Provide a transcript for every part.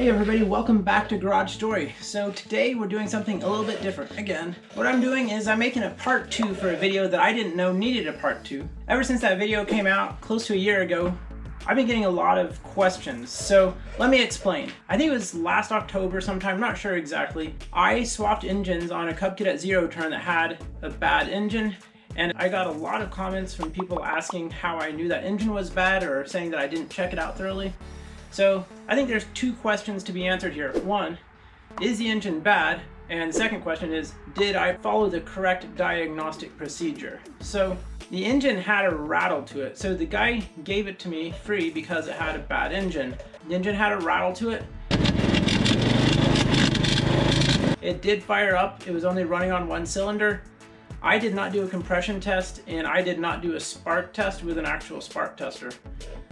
Hey everybody, welcome back to Garage Story. So today we're doing something a little bit different again. What I'm doing is I'm making a part 2 for a video that I didn't know needed a part 2. Ever since that video came out close to a year ago, I've been getting a lot of questions. So let me explain. I think it was last October sometime, not sure exactly. I swapped engines on a Cub Cadet Zero turn that had a bad engine. And I got a lot of comments from people asking how I knew that engine was bad or saying that I didn't check it out thoroughly. So I think there's two questions to be answered here. One, is the engine bad? And the second question is, did I follow the correct diagnostic procedure? So the engine had a rattle to it. So the guy gave it to me free because it had a bad engine. The engine had a rattle to it. It did fire up. It was only running on one cylinder. I did not do a compression test and I did not do a spark test with an actual spark tester.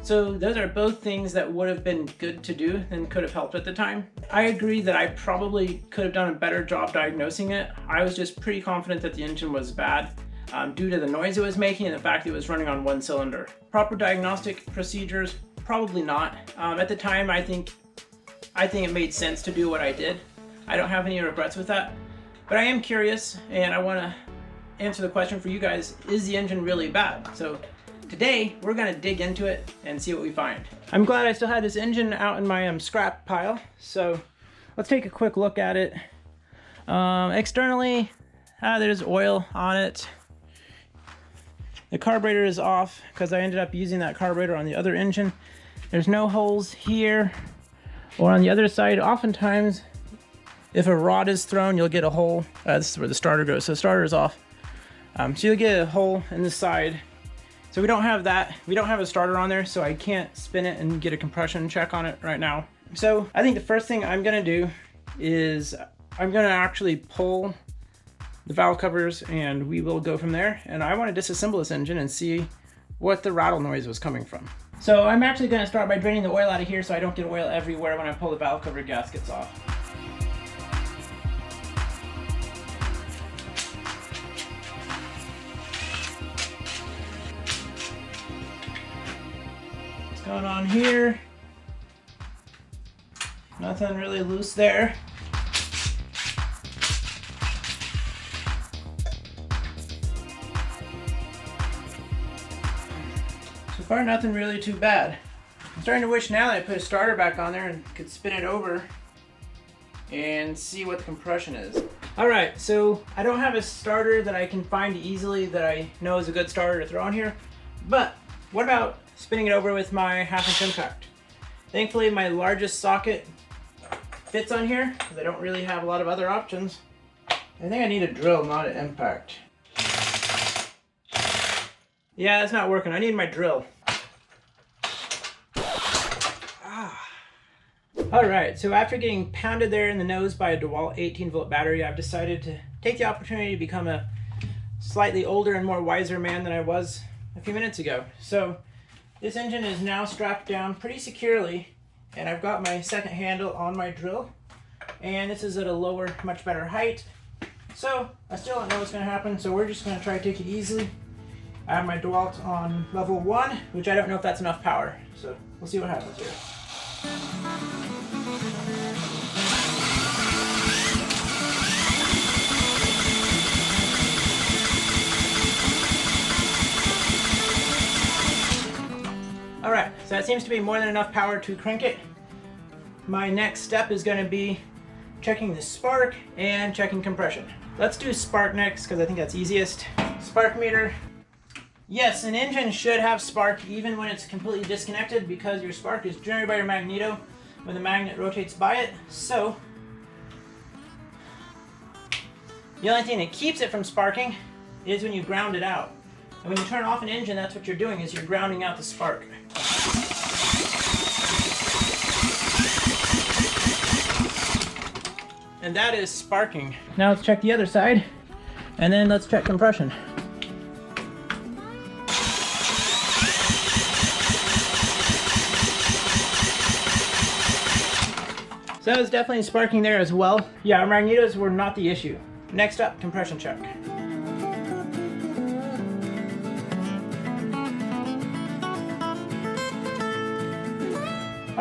So those are both things that would have been good to do and could have helped at the time. I agree that I probably could have done a better job diagnosing it. I was just pretty confident that the engine was bad due to the noise it was making and the fact that it was running on one cylinder. Proper diagnostic procedures, probably not. At the time, I think it made sense to do what I did. I don't have any regrets with that, but I am curious and I want to answer the question for you guys, is the engine really bad? So today we're going to dig into it and see what we find. I'm glad I still had this engine out in my scrap pile, so let's take a quick look at it. Externally, there's oil on it. The carburetor is off because I ended up using that carburetor on the other engine. There's no holes here or on the other side. Oftentimes if a rod is thrown, you'll get a hole. This is where the starter goes, so the starter is off. So you'll get a hole in the side. So we don't have that. We don't have a starter on there, so I can't spin it and get a compression check on it right now. So I think the first thing I'm gonna do is I'm gonna actually pull the valve covers and we will go from there. And I wanna disassemble this engine and see what the rattle noise was coming from. So I'm actually gonna start by draining the oil out of here so I don't get oil everywhere when I pull the valve cover gaskets off. Going on here, nothing really loose there. So far nothing really too bad. I'm starting to wish now that I put a starter back on there and could spin it over and see what the compression is. Alright, so I don't have a starter that I can find easily that I know is a good starter to throw on here, but what about spinning it over with my 1/2 inch impact? Thankfully my largest socket fits on here because I don't really have a lot of other options. I think I need a drill, not an impact. Yeah, that's not working. I need my drill. Alright, so after getting pounded there in the nose by a DeWalt 18-volt battery, I've decided to take the opportunity to become a slightly older and more wiser man than I was a few minutes ago. So this engine is now strapped down pretty securely, and I've got my second handle on my drill, and this is at a lower, much better height. So I still don't know what's going to happen, so we're just going to try to take it easily. I have my DeWalt on level 1, which I don't know if that's enough power, so we'll see what happens here. Alright, so that seems to be more than enough power to crank it. My next step is going to be checking the spark and checking compression. Let's do spark next because I think that's easiest. Spark meter. Yes, an engine should have spark even when it's completely disconnected because your spark is generated by your magneto when the magnet rotates by it. So the only thing that keeps it from sparking is when you ground it out. And when you turn off an engine, that's what you're doing, is you're grounding out the spark. And that is sparking. Now let's check the other side, and then let's check compression. So it's definitely sparking there as well. Yeah, our magnetos were not the issue. Next up, compression check.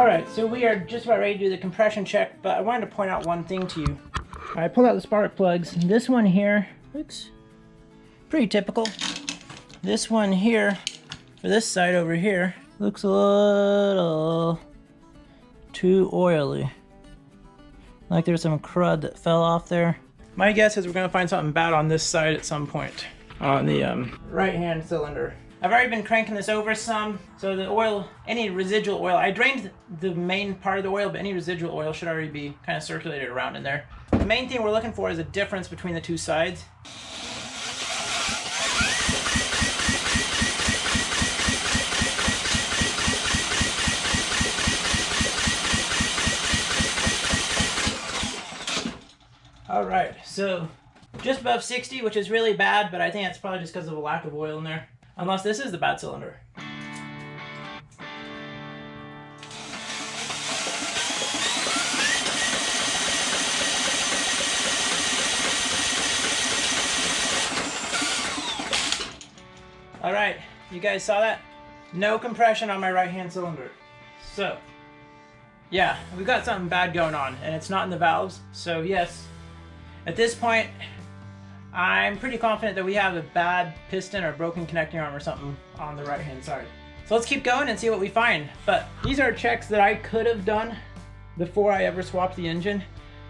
Alright, so we are just about ready to do the compression check, but I wanted to point out one thing to you. I pulled out the spark plugs. This one here looks pretty typical. This one here, for this side over here, looks a little too oily. Like there's some crud that fell off there. My guess is we're gonna find something bad on this side at some point on the right-hand cylinder. I've already been cranking this over some, so the oil, any residual oil, I drained the main part of the oil, but any residual oil should already be kind of circulated around in there. The main thing we're looking for is a difference between the two sides. All right, so just above 60, which is really bad, but I think that's probably just because of a lack of oil in there. Unless this is the bad cylinder. All right, you guys saw that? No compression on my right-hand cylinder. So, yeah, we've got something bad going on, and it's not in the valves. So yes, at this point, I'm pretty confident that we have a bad piston or broken connecting arm or something on the right-hand side. So let's keep going and see what we find. But these are checks that I could have done before I ever swapped the engine.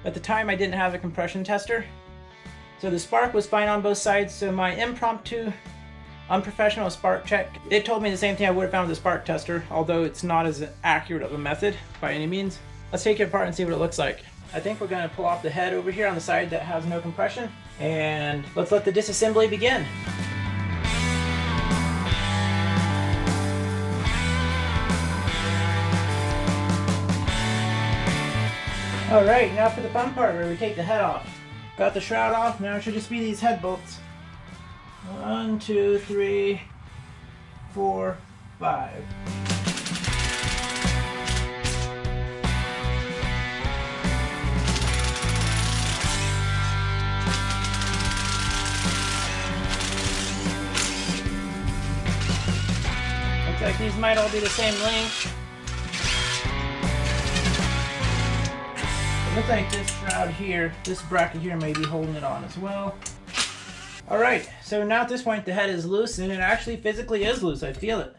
At the time, I didn't have a compression tester. So the spark was fine on both sides. So my impromptu, unprofessional spark check, it told me the same thing I would have found with a spark tester, although it's not as accurate of a method by any means. Let's take it apart and see what it looks like. I think we're going to pull off the head over here on the side that has no compression, and let's let the disassembly begin. All right, now for the fun part where we take the head off. Got the shroud off, now it should just be these head bolts. 1, 2, 3, 4, 5. Looks like these might all be the same length. It looks like this shroud here, this bracket here may be holding it on as well. Alright, so now at this point the head is loose, and it actually physically is loose. I feel it.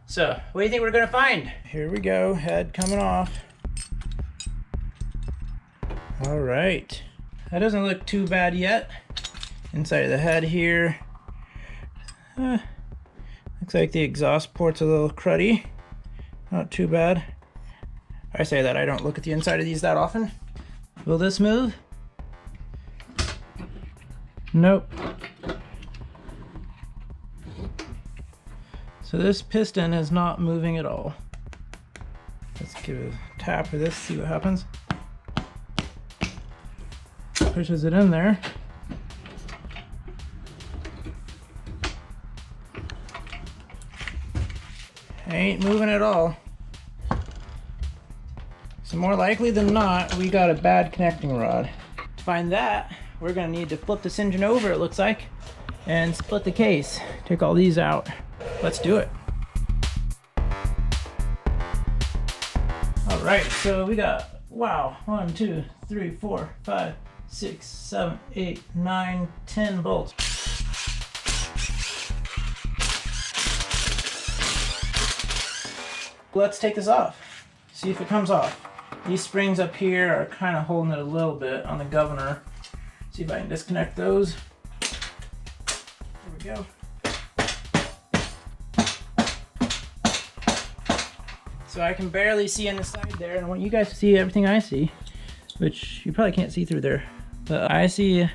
So, what do you think we're going to find? Here we go, head coming off. Alright, that doesn't look too bad yet. Inside of the head here. Looks like the exhaust port's a little cruddy. Not too bad. I say that, I don't look at the inside of these that often. Will this move? Nope. So this piston is not moving at all. Let's give it a tap of this, see what happens. Pushes it in there. Ain't moving at all. So more likely than not, we got a bad connecting rod. To find that, we're gonna need to flip this engine over, it looks like, and split the case. Take all these out. Let's do it. All right, so we got, wow, 1, 2, 3, 4, 5, 6, 7, 8, 9, 10 bolts. Let's take this off, see if it comes off. These springs up here are kind of holding it a little bit on the governor. See if I can disconnect those. There we go. So I can barely see on the side there, and I want you guys to see everything I see, which you probably can't see through there. But I see a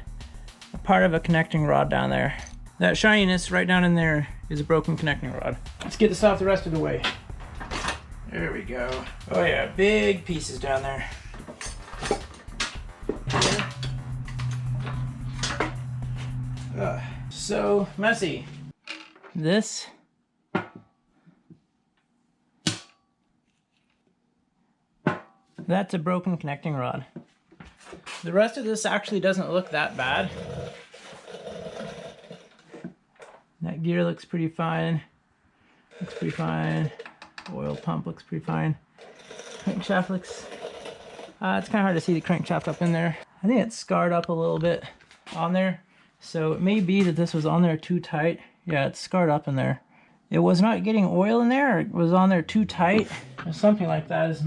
part of a connecting rod down there. That shininess right down in there is a broken connecting rod. Let's get this off the rest of the way. There we go. Oh yeah, big pieces down there. So messy. This that's a broken connecting rod. The rest of this actually doesn't look that bad. That gear looks pretty fine. Looks pretty fine. Oil pump looks pretty fine. Crankshaft looks, it's kind of hard to see the crankshaft up in there. I think it's scarred up a little bit on there. So it may be that this was on there too tight. Yeah, it's scarred up in there. It was not getting oil in there, or it was on there too tight, or something like that is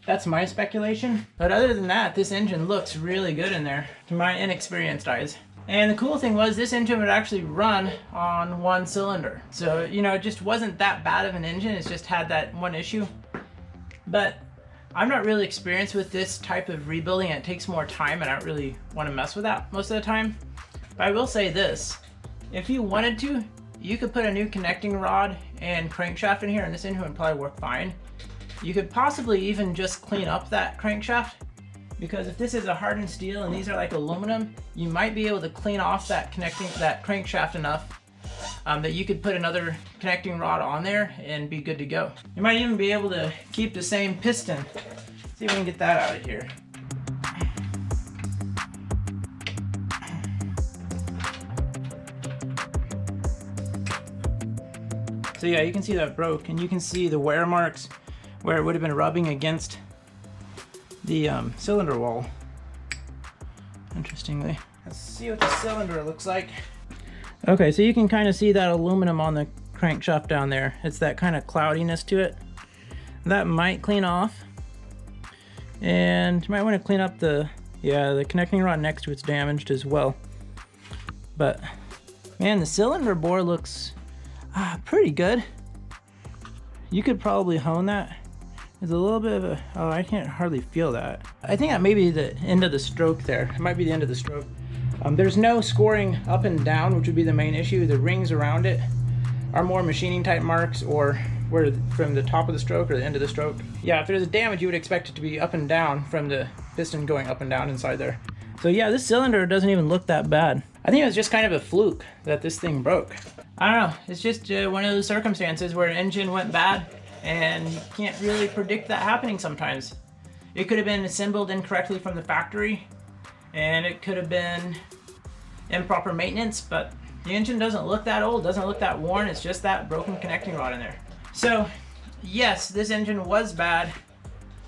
that's my speculation. But other than that, this engine looks really good in there, to my inexperienced eyes. And the cool thing was this engine would actually run on one cylinder. So, you know, it just wasn't that bad of an engine, it's just had that one issue. But I'm not really experienced with this type of rebuilding, it takes more time and I don't really want to mess with that most of the time. But I will say this, if you wanted to, you could put a new connecting rod and crankshaft in here and this engine would probably work fine. You could possibly even just clean up that crankshaft, because if this is a hardened steel and these are like aluminum, you might be able to clean off that crankshaft enough that you could put another connecting rod on there and be good to go. You might even be able to keep the same piston. See if we can get that out of here. So yeah, you can see that broke, and you can see the wear marks where it would have been rubbing against the cylinder wall. Interestingly. Let's see what the cylinder looks like. Okay, so you can kind of see that aluminum on the crankshaft down there. It's that kind of cloudiness to it. That might clean off. And you might want to clean up the connecting rod next to it's damaged as well. But man, the cylinder bore looks pretty good. You could probably hone that. There's a little bit of a, oh, I can't hardly feel that. I think that may be the end of the stroke there. It might be the end of the stroke. There's no scoring up and down, which would be the main issue. The rings around it are more machining type marks, or where from the top of the stroke or the end of the stroke. Yeah, if there's a damage, you would expect it to be up and down from the piston going up and down inside there. So yeah, this cylinder doesn't even look that bad. I think it was just kind of a fluke that this thing broke. I don't know, it's just one of those circumstances where an engine went bad and you can't really predict that happening sometimes. It could have been assembled incorrectly from the factory, and it could have been improper maintenance, but the engine doesn't look that old, doesn't look that worn, it's just that broken connecting rod in there. So yes, this engine was bad.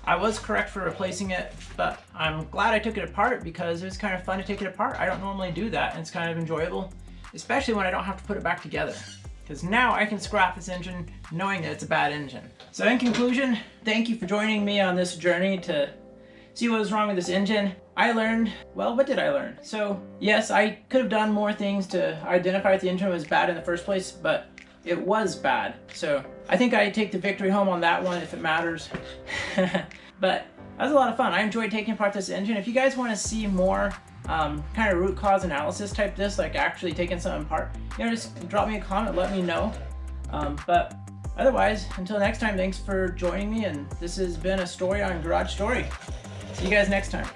I was correct for replacing it, but I'm glad I took it apart because it was kind of fun to take it apart. I don't normally do that, and it's kind of enjoyable, especially when I don't have to put it back together. Because now I can scrap this engine knowing that it's a bad engine. So in conclusion, thank you for joining me on this journey to see what was wrong with this engine. I learned, well, what did I learn? So yes, I could have done more things to identify if the engine was bad in the first place, but it was bad. So I think I take the victory home on that one if it matters. But that was a lot of fun. I enjoyed taking apart this engine. If you guys want to see more kind of root cause analysis type this, like actually taking something apart, you know, just drop me a comment, let me know. But otherwise, until next time, thanks for joining me, and this has been a story on Garage Story. See you guys next time.